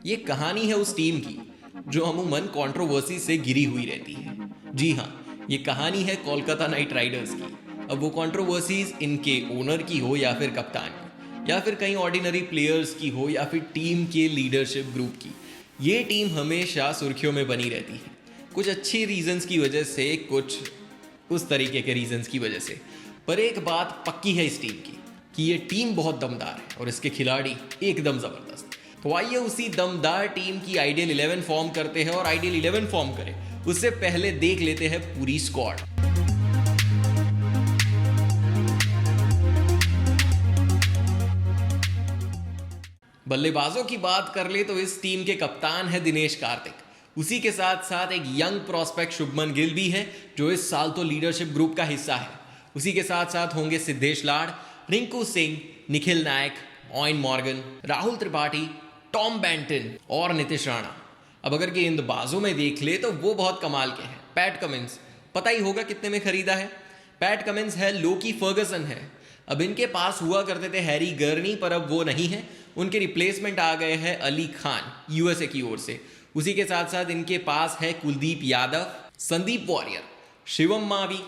ये कहानी है उस टीम की जो अमूमन कंट्रोवर्सी से घिरी हुई रहती है। जी हाँ, ये कहानी है कोलकाता नाइट राइडर्स की। अब वो कंट्रोवर्सीज इनके ओनर की हो या फिर कप्तान की या फिर कई ऑर्डिनरी प्लेयर्स की हो या फिर टीम के लीडरशिप ग्रुप की, ये टीम हमेशा सुर्खियों में बनी रहती है। कुछ अच्छी रीजंस की वजह से, कुछ उस तरीके के रीजंस की वजह से। पर एक बात पक्की है इस टीम की कि ये टीम बहुत दमदार है और इसके खिलाड़ी एकदम जबरदस्त। तो आइए उसी दमदार टीम की आइडियल 11 फॉर्म करते हैं, और आइडियल 11 फॉर्म करें उससे पहले देख लेते हैं पूरी स्क्वाड। बल्लेबाजों की बात कर ले तो इस टीम के कप्तान है दिनेश कार्तिक। उसी के साथ साथ एक यंग प्रोस्पेक्ट शुभमन गिल भी है जो इस साल तो लीडरशिप ग्रुप का हिस्सा है। उसी के साथ साथ होंगे Siddhesh Lad, Rinku Singh, Nikhil Naik, Eoin Morgan, Rahul Tripathi, Tom Banton और नीतीश राणा। अब अगर गेंदबाजों में देख ले तो वो बहुत कमाल के हैं। पैट कमिंस, पता ही होगा कितने में खरीदा है। पैट कमिंस है, लोकी फर्गसन है। अब इनके पास हुआ करते थे हैरी गर्नी, पर अब वो नहीं है। उनके रिप्लेसमेंट आ गए हैं अली खान यूएसए की ओर से। उसी के साथ साथ इनके पास है कुलदीप यादव, संदीप वॉरियर, शिवम मावी,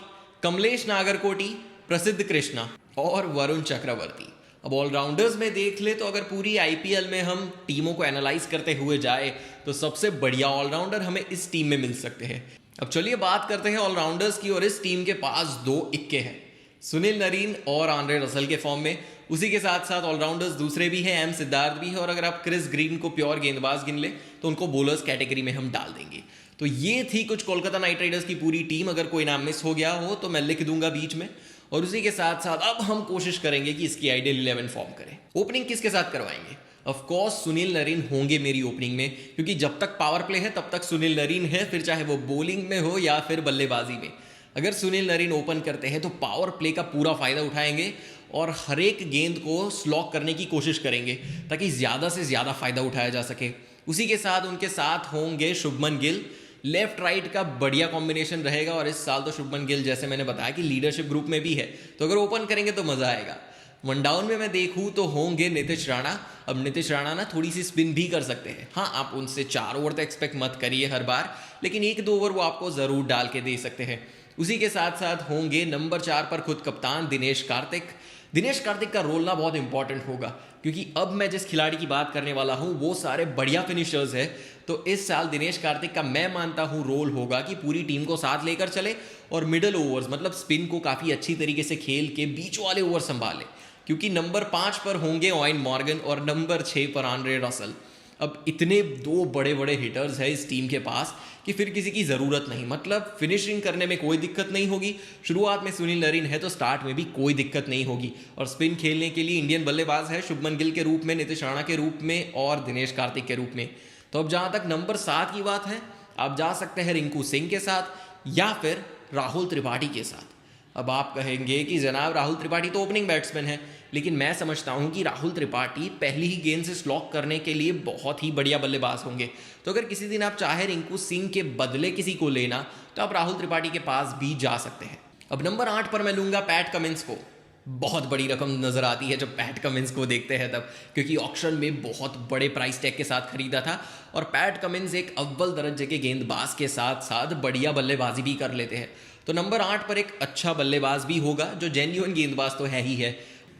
कमलेश नागरकोटी, प्रसिद्ध कृष्णा और वरुण चक्रवर्ती। अब ऑलराउंडर्स में देख ले तो अगर पूरी आईपीएल में हम टीमों को एनालाइज करते हुए जाए तो सबसे बढ़िया ऑलराउंडर हमें इस टीम में मिल सकते हैं। अब चलिए बात करते हैं ऑलराउंडर्स की, और इस टीम के पास दो इक्के हैं, सुनील नरीन और आंद्रे रसल के फॉर्म में। उसी के साथ साथ ऑलराउंडर्स दूसरे भी हैं, एम सिद्धार्थ भी है, और अगर आप क्रिस ग्रीन को प्योर गेंदबाज गिन ले तो उनको बॉलर्स कैटेगरी में हम डाल देंगे। तो ये थी कुछ कोलकाता नाइट राइडर्स की पूरी टीम। अगर कोई नाम मिस हो गया हो तो मैं लिख दूंगा बीच में। और उसी के साथ साथ अब हम कोशिश करेंगे कि इसकी आइडियल 11 फॉर्म करें। ओपनिंग किसके साथ करवाएंगे? ऑफ कोर्स सुनील नरीन होंगे मेरी ओपनिंग में, क्योंकि जब तक पावर प्ले है तब तक सुनील नरीन है, फिर चाहे वो बॉलिंग में हो या फिर बल्लेबाजी में। अगर सुनील नरीन ओपन करते हैं तो पावर प्ले का पूरा फायदा उठाएंगे और हर एक गेंद को स्लॉक करने की कोशिश करेंगे ताकि ज़्यादा से ज़्यादा फायदा उठाया जा सके। उसी के साथ उनके साथ होंगे शुभमन गिल। लेफ्ट राइट का बढ़िया कॉम्बिनेशन रहेगा, और इस साल तो शुभमन गिल जैसे मैंने बताया कि लीडरशिप ग्रुप में भी है, तो अगर ओपन करेंगे तो मज़ा आएगा। वन डाउन में मैं देखूं तो होंगे नीतीश राणा। अब नीतीश राणा ना थोड़ी सी स्पिन भी कर सकते हैं। हाँ, आप उनसे 4 ओवर तो एक्सपेक्ट मत करिए हर बार, लेकिन 1-2 ओवर वो आपको ज़रूर डाल के दे सकते हैं। उसी के साथ साथ होंगे नंबर 4 पर खुद कप्तान दिनेश कार्तिक। दिनेश कार्तिक का रोल ना बहुत इंपॉर्टेंट होगा, क्योंकि अब मैं जिस खिलाड़ी की बात करने वाला हूँ वो सारे बढ़िया फिनिशर्स है। तो इस साल दिनेश कार्तिक का मैं मानता हूँ रोल होगा कि पूरी टीम को साथ लेकर चले और मिडल ओवर्स मतलब स्पिन को काफ़ी अच्छी तरीके से खेल के बीच वाले ओवर संभाले, क्योंकि नंबर 5 पर होंगे ऑयन मॉर्गन और नंबर 6 पर आंद्रे रसल। अब इतने दो बड़े बड़े हिटर्स हैं इस टीम के पास कि फिर किसी की ज़रूरत नहीं, मतलब फिनिशिंग करने में कोई दिक्कत नहीं होगी। शुरुआत में सुनील नरीन है तो स्टार्ट में भी कोई दिक्कत नहीं होगी, और स्पिन खेलने के लिए इंडियन बल्लेबाज है शुभमन गिल के रूप में, नीतीश राणा के रूप में और दिनेश कार्तिक के रूप में। तो अब जहाँ तक नंबर 7 की बात है, आप जा सकते हैं रिंकू सिंह के साथ या फिर राहुल त्रिपाठी के साथ। अब आप कहेंगे कि जनाब राहुल त्रिपाठी तो ओपनिंग बैट्समैन है, लेकिन मैं समझता हूं कि राहुल त्रिपाठी पहली ही गेंद से स्लॉक करने के लिए बहुत ही बढ़िया बल्लेबाज होंगे। तो अगर किसी दिन आप चाहे रिंकू सिंह के बदले किसी को लेना तो आप राहुल त्रिपाठी के पास भी जा सकते हैं। अब नंबर 8 पर मैं लूंगा पैट कमिंस को। बहुत बड़ी रकम नजर आती है जब पैट कमिंस को देखते हैं तब, क्योंकि ऑक्शन में बहुत बड़े प्राइस टैग के साथ खरीदा था, और पैट कमिंस एक अव्वल दर्जे के गेंदबाज के साथ साथ बढ़िया बल्लेबाजी भी कर लेते हैं। तो नंबर 8 पर एक अच्छा बल्लेबाज भी होगा जो जेन्युइन गेंदबाज तो है ही है।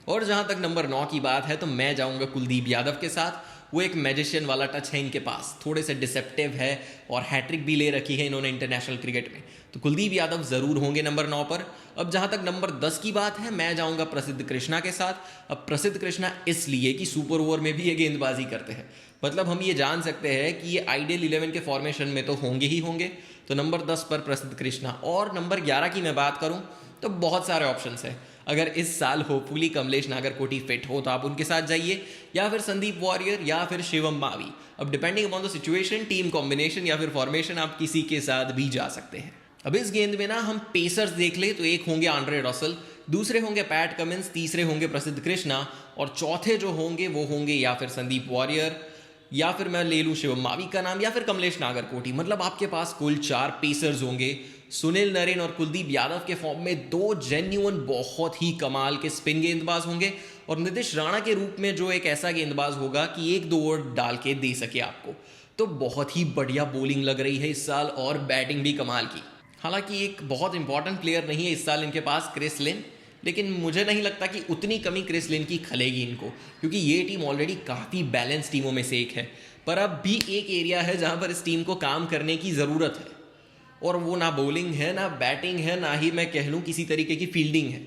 और जहां तक नंबर 9 की बात है तो मैं जाऊंगा कुलदीप यादव के साथ। वो एक मैजिशियन वाला टच है इनके पास, थोड़े से डिसेप्टिव है, और हैट्रिक भी ले रखी है इन्होंने इंटरनेशनल क्रिकेट में। तो कुलदीप यादव ज़रूर होंगे नंबर 9 पर। अब जहां तक नंबर 10 की बात है, मैं जाऊंगा प्रसिद्ध कृष्णा के साथ। अब प्रसिद्ध कृष्णा इसलिए कि सुपर ओवर में भी ये गेंदबाजी करते हैं, मतलब हम ये जान सकते हैं कि ये आइडियल 11 के फॉर्मेशन में तो होंगे ही होंगे। तो नंबर 10 पर प्रसिद्ध कृष्णा। और नंबर 11 की मैं बात करूं तो बहुत सारे ऑप्शंस हैं। अगर इस साल होपफुली कमलेश नागरकोटी फिट हो तो आप उनके साथ जाइए, या फिर संदीप वॉरियर या फिर शिवम मावी। अब depending upon the situation, team combination या फिर फॉर्मेशन, आप किसी के साथ भी जा सकते हैं। अब इस गेंद में ना हम पेसर्स देख ले तो एक होंगे आंद्रे रसल, दूसरे होंगे पैट कमिंस, तीसरे होंगे प्रसिद्ध कृष्णा, और चौथे जो होंगे वो होंगे या फिर संदीप वॉरियर या फिर मैं ले लूँ शिवम मावी का नाम, या फिर कमलेश नागरकोटी। मतलब आपके पास कुल 4 पेसर्स होंगे। सुनील नरेन और कुलदीप यादव के फॉर्म में 2 जेन्युइन बहुत ही कमाल के स्पिन गेंदबाज होंगे, और नीतीश राणा के रूप में जो एक ऐसा गेंदबाज होगा कि 1-2 ओवर डाल के दे सके आपको। तो बहुत ही बढ़िया बॉलिंग लग रही है इस साल, और बैटिंग भी कमाल की। हालांकि एक बहुत इंपॉर्टेंट प्लेयर नहीं है इस साल इनके पास, क्रिस लिन, लेकिन मुझे नहीं लगता कि उतनी कमी क्रिस लिन की खलेगी इनको, क्योंकि ये टीम ऑलरेडी काफ़ी बैलेंस टीमों में से एक है। पर अब भी एक एरिया है जहां पर इस टीम को काम करने की ज़रूरत है, और वो ना बॉलिंग है, ना बैटिंग है, ना ही मैं कह लूँ किसी तरीके की फील्डिंग है।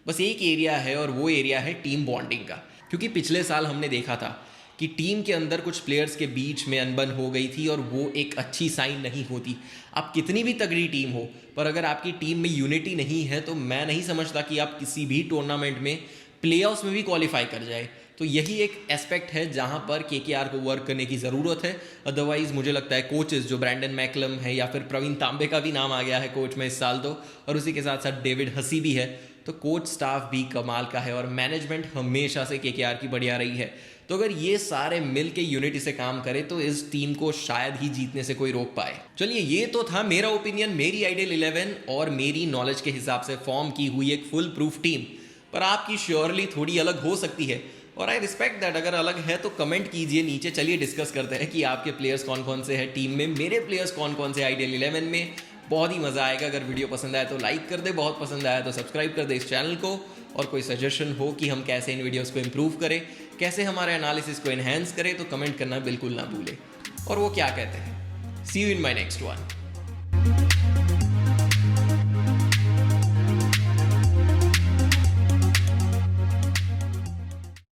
बस एक एरिया है, और वो एरिया है टीम बॉन्डिंग का। क्योंकि पिछले साल हमने देखा था कि टीम के अंदर कुछ प्लेयर्स के बीच में अनबन हो गई थी, और वो एक अच्छी साइन नहीं होती। आप कितनी भी तगड़ी टीम हो, पर अगर आपकी टीम में यूनिटी नहीं है, तो मैं नहीं समझता कि आप किसी भी टूर्नामेंट में प्लेऑफ्स में भी क्वालिफाई कर जाए। तो यही एक एस्पेक्ट है जहां पर केकेआर को वर्क करने की ज़रूरत है। अदरवाइज मुझे लगता है कोचेस जो ब्रैंडन मैकलम है, या फिर प्रवीण तांबे का भी नाम आ गया है कोच में इस साल तो, और उसी के साथ साथ डेविड हसी भी है, तो कोच स्टाफ भी कमाल का है, और मैनेजमेंट हमेशा से केकेआर की बढ़िया रही है। तो अगर ये सारे मिल के यूनिटी से काम करें तो इस टीम को शायद ही जीतने से कोई रोक पाए। चलिए, ये तो था मेरा ओपिनियन, मेरी आइडियल 11 और मेरी नॉलेज के हिसाब से फॉर्म की हुई एक फुल प्रूफ टीम। पर आपकी श्योरली थोड़ी अलग हो सकती है, और आई रिस्पेक्ट दैट। अगर अलग है तो कमेंट कीजिए नीचे, चलिए डिस्कस करते हैं कि आपके प्लेयर्स कौन कौन से हैं टीम में, मेरे प्लेयर्स कौन कौन से आइडियल 11 में। बहुत ही मज़ा आएगा। अगर वीडियो पसंद आए तो लाइक कर दे, बहुत पसंद आया तो सब्सक्राइब कर दे इस चैनल को, और कोई सजेशन हो कि हम कैसे इन वीडियोस को इम्प्रूव करें, कैसे हमारे एनालिसिस को एनहेंस करें, तो कमेंट करना बिल्कुल ना भूलें। और वो क्या कहते हैं, see you in my next one.